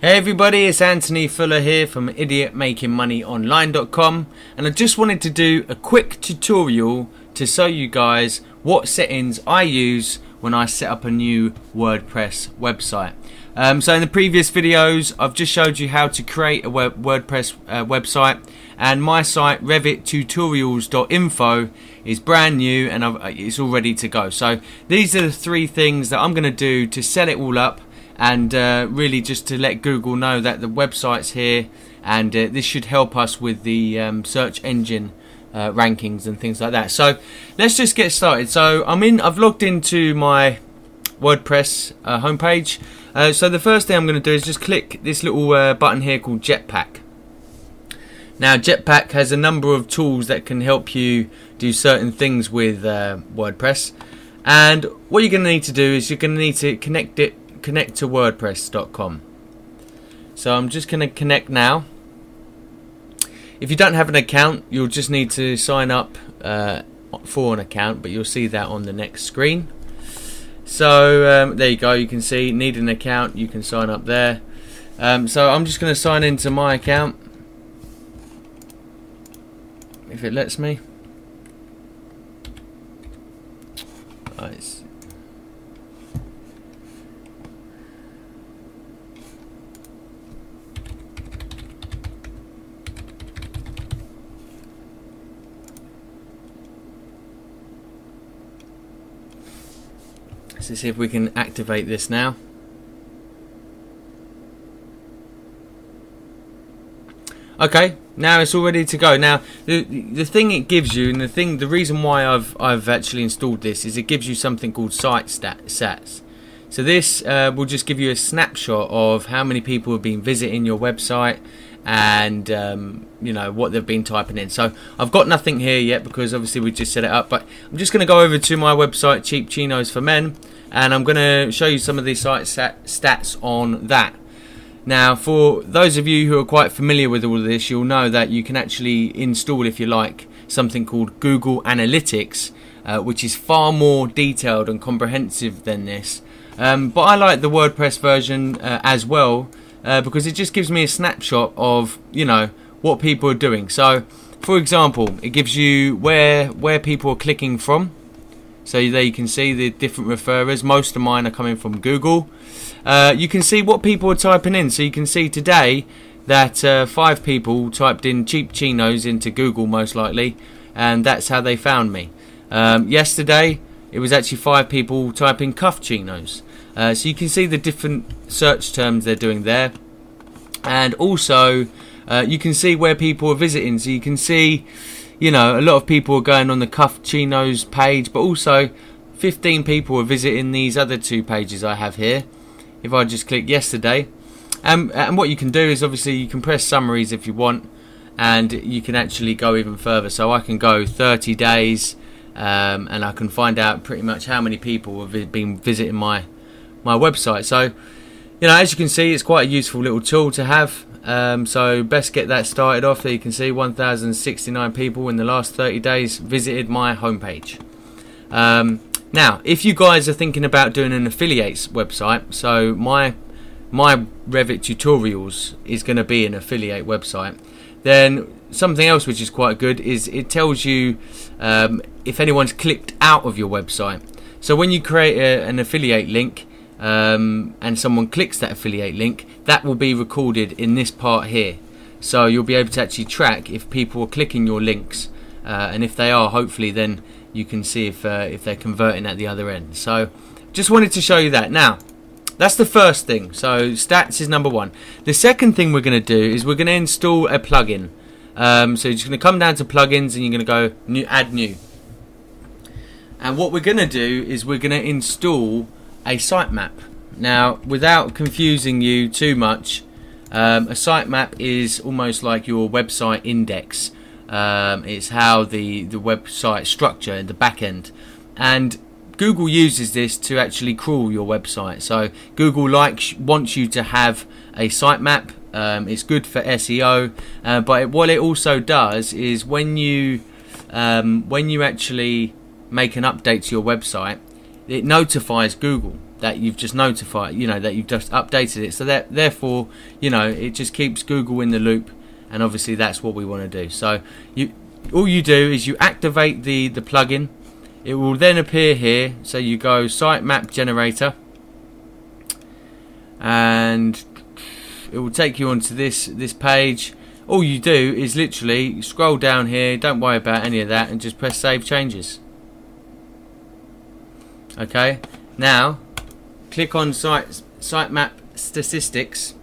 Hey everybody, it's Anthony Fuller here from idiotmakingmoneyonline.com, and I just wanted to do a quick tutorial to show you guys what settings I use when I set up a new WordPress website. So in the previous videos I've just showed you how to create a WordPress website, and my site revittutorials.info is brand new and it's all ready to go. So these are the three things that I'm going to do to set it all up, and really just to let Google know that the website's here, and this should help us with the search engine rankings and things like that. So let's just get started. So I've logged into my WordPress homepage. So the first thing I'm going to do is just click this little button here called Jetpack. Now Jetpack has a number of tools that can help you do certain things with WordPress, and what you're going to need to do is you're going to need to connect to wordpress.com. So I'm just going to connect now. If you don't have an account, you'll just need to sign up for an account, but you'll see that on the next screen. So there you go, you can see need an account, you can sign up there. So I'm just going to sign into my account, if it lets me. Nice. Let's see if we can activate this now. Okay, now it's all ready to go. Now the thing it gives you, and the reason why I've actually installed this, is it gives you something called site stats. So this will just give you a snapshot of how many people have been visiting your website, and you know what they've been typing in. So I've got nothing here yet because obviously we just set it up, but I'm just going to go over to my website, Cheap Chinos for Men, and I'm going to show you some of the site stats on that. Now for those of you who are quite familiar with all of this, you'll know that you can actually install, if you like, something called Google Analytics, which is far more detailed and comprehensive than this, but I like the WordPress version as well, because it just gives me a snapshot of, you know, what people are doing. So for example, it gives you where people are clicking from. So there you can see the different referrers. Most of mine are coming from Google. You can see what people are typing in. So you can see today that 5 people typed in cheap chinos into Google, most likely, and that's how they found me. Yesterday it was actually 5 people typing cuff chinos. So you can see the different search terms they're doing there, and also you can see where people are visiting. So you can see, you know, a lot of people are going on the cuff chinos page, but also 15 people are visiting these other 2 pages I have here. If I just click yesterday, and what you can do is obviously you can press summaries if you want, and you can actually go even further. So I can go 30 days, and I can find out pretty much how many people have been visiting my website. So, you know, as you can see, it's quite a useful little tool to have. So best get that started off. There you can see 1,069 people in the last 30 days visited my homepage. Now, if you guys are thinking about doing an affiliates website, so my Revit Tutorials is going to be an affiliate website, then something else which is quite good is it tells you if anyone's clicked out of your website. So when you create an affiliate link, and someone clicks that affiliate link, that will be recorded in this part here. So you'll be able to actually track if people are clicking your links, and if they are, hopefully then you can see if they're converting at the other end. So just wanted to show you that. Now that's the first thing. So stats is number 1. The second thing we're going to do is we're going to install a plugin. So you're just going to come down to plugins, and you're going to go new, add new, and what we're going to do is we're going to install a sitemap. Now, without confusing you too much, a sitemap is almost like your website index. It's how the website structure in the back end, and Google uses this to actually crawl your website. So Google wants you to have a sitemap. It's good for SEO, but what it also does is when you actually make an update to your website, it notifies Google. that you've just notified, that you've just updated it. So that therefore, it just keeps Google in the loop, and obviously that's what we want to do. So all you do is you activate the plugin. It will then appear here. So you go sitemap generator, and it will take you onto this page. All you do is literally scroll down here, don't worry about any of that, and just press save changes. Okay, now click on sitemap statistics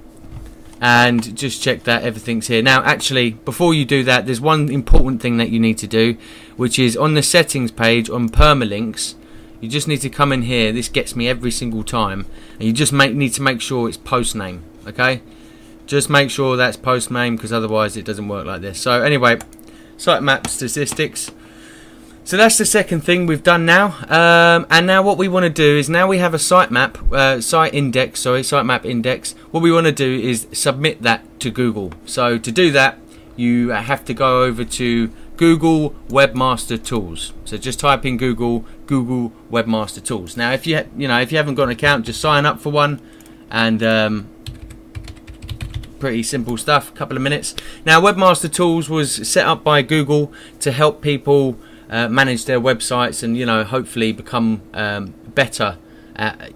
and just check that everything's here. Now actually, before you do that, there's one important thing that you need to do, which is on the settings page on permalinks. You just need to come in here. This gets me every single time, and you just need to make sure it's post name. Okay, just make sure that's post name, because otherwise it doesn't work like this. So anyway, sitemap statistics. So that's the second thing we've done now. And now what we want to do is, now we have a sitemap index. What we want to do is submit that to Google. So to do that, you have to go over to Google Webmaster Tools. So just type in Google Webmaster Tools. Now if you haven't got an account, just sign up for one, and pretty simple stuff, a couple of minutes. Now Webmaster Tools was set up by Google to help people manage their websites and hopefully become better at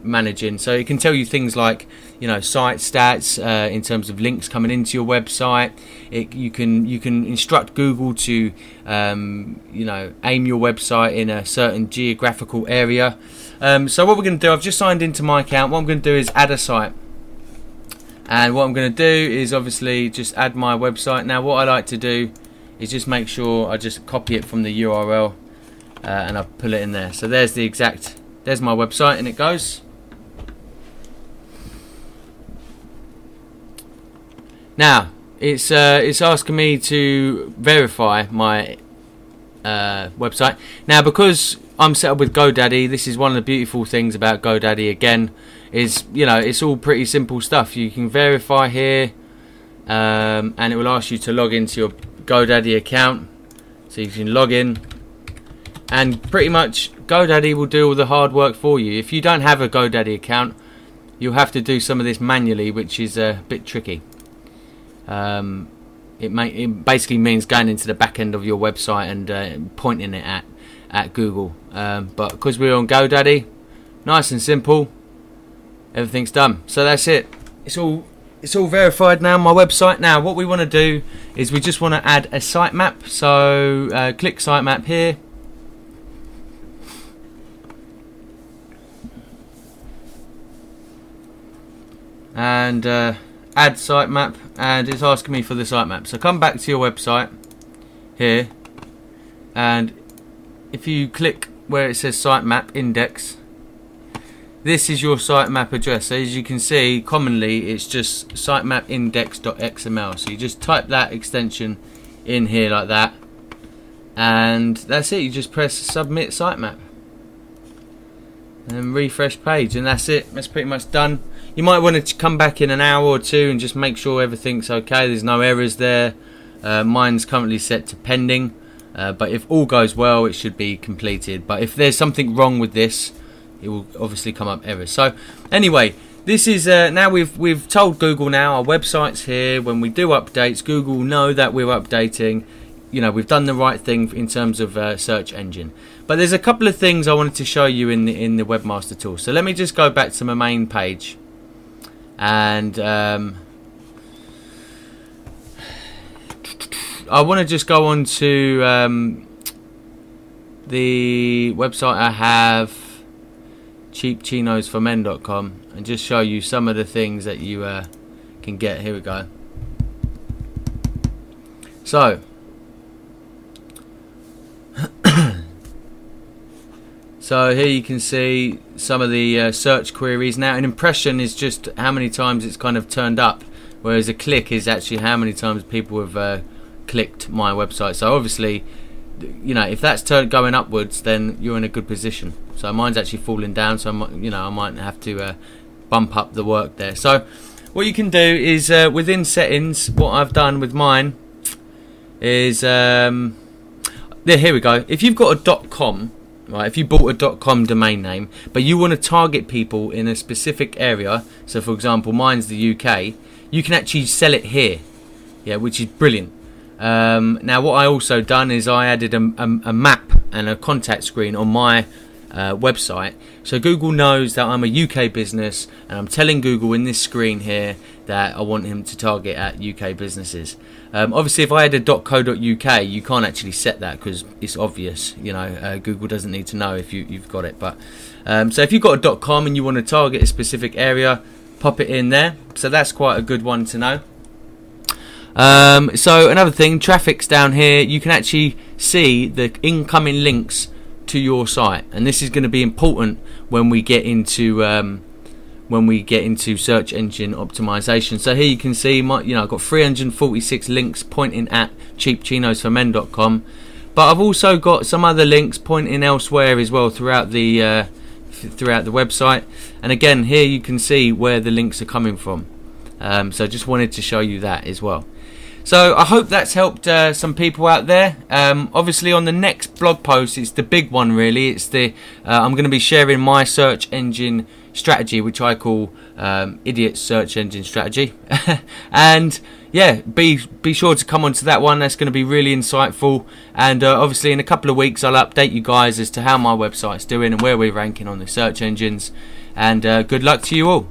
managing. So it can tell you things like site stats in terms of links coming into your website. You can instruct Google to aim your website in a certain geographical area. So what we're going to do, I've just signed into my account. What I'm going to do is add a site. And what I'm going to do is obviously just add my website. Now what I like to do is just make sure I just copy it from the URL and I pull it in there. So there's my website, and it goes. Now it's asking me to verify my website. Now because I'm set up with GoDaddy, this is one of the beautiful things about GoDaddy again, is it's all pretty simple stuff. You can verify here, and it will ask you to log into your GoDaddy account, so you can log in, and pretty much GoDaddy will do all the hard work for you. If you don't have a GoDaddy account, you'll have to do some of this manually, which is a bit tricky. It basically means going into the back end of your website and pointing it at Google, but because we're on GoDaddy, nice and simple, everything's done. So that's it. It's all verified now, my website. Now what we want to do is we just want to add a sitemap. So click sitemap here, and add sitemap, and it's asking me for the sitemap. So come back to your website here, and if you click where it says sitemap index, this is your sitemap address. So as you can see, commonly it's just sitemapindex.xml. So you just type that extension in here like that, and that's it. You just press submit sitemap and refresh page, and that's it. That's pretty much done. You might want to come back in an hour or two and just make sure everything's okay. There's no errors there. Mine's currently set to pending, but if all goes well, it should be completed. But if there's something wrong with this, it will obviously come up errors. So anyway, this is now we've told Google now our website's here. When we do updates, Google know that we're updating. We've done the right thing in terms of search engine. But there's a couple of things I wanted to show you in the Webmaster tool. So let me just go back to my main page, and I want to just go on to the website I have, cheapchinosformen.com, and just show you some of the things that you can get. Here we go. So here you can see some of the search queries. Now an impression is just how many times it's kind of turned up, whereas a click is actually how many times people have clicked my website. So obviously, if that's going upwards, then you're in a good position. So mine's actually falling down, so I might have to bump up the work there. So what you can do is within settings, what I've done with mine is here we go. If you've got a .com, right? If you bought a .com domain name, but you want to target people in a specific area, so for example, mine's the UK, you can actually sell it here, yeah, which is brilliant. Now, what I also done is I added a map and a contact screen on my website, so Google knows that I'm a UK business, and I'm telling Google in this screen here that I want him to target at UK businesses. Obviously, if I had a .co.uk, you can't actually set that because it's obvious. You know, Google doesn't need to know if you've got it. But so if you've got a .com and you want to target a specific area, pop it in there. So that's quite a good one to know. So another thing, traffic's down here. You can actually see the incoming links to your site, and this is going to be important when we get into search engine optimization. So here you can see I've got 346 links pointing at cheapchinosformen.com, but I've also got some other links pointing elsewhere as well throughout the website. And again, here you can see where the links are coming from. So just wanted to show you that as well. So I hope that's helped some people out there. Obviously, on the next blog post, it's the big one really. It's I'm going to be sharing my search engine strategy, which I call idiot search engine strategy. And yeah, be sure to come on to that one. That's going to be really insightful. And obviously, in a couple of weeks, I'll update you guys as to how my website's doing and where we're ranking on the search engines. And good luck to you all.